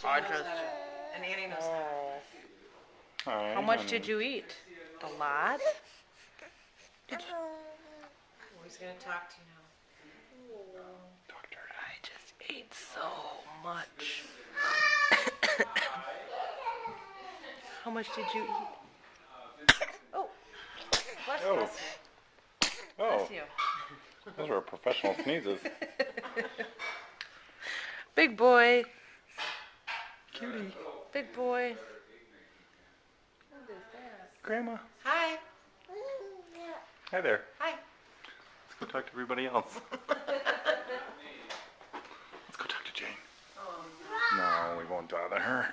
Audra. And Annie knows that. Hi, How much honey. did you eat? A lot? Oh, he's gonna talk to you now. Doctor. I just ate so much. How much did you eat? Oh, bless Oh. you. Oh, Bless you. those were professional sneezes. Big boy. Cutie. Big boy. Grandma. Hi. Hi there. Hi. Let's go talk to everybody else. Let's go talk to Jane. No, we won't bother her.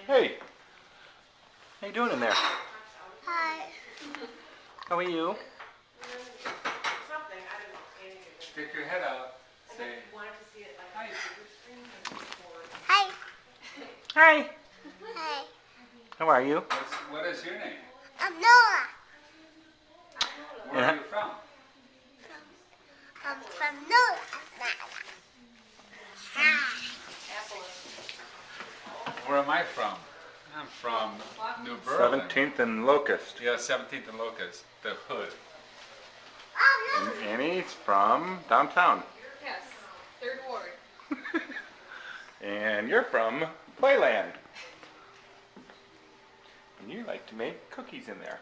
Hey. How you doing in there? Hi. How are you? Something. I don't know. Annie did it. Stick your head out. And then he wanted to see it like on a bigger screen than before. Hi. Hi. Hi. How are you? What is your name? I'm Noah. Where are you from? I'm from Noah. Hi. Where am I from? I'm from New Berlin. 17th and Locust. Yeah, 17th and Locust, the hood. And Annie's from downtown. Yes. Third Ward. And you're from Playland. And you like to make cookies in there.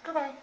Goodbye.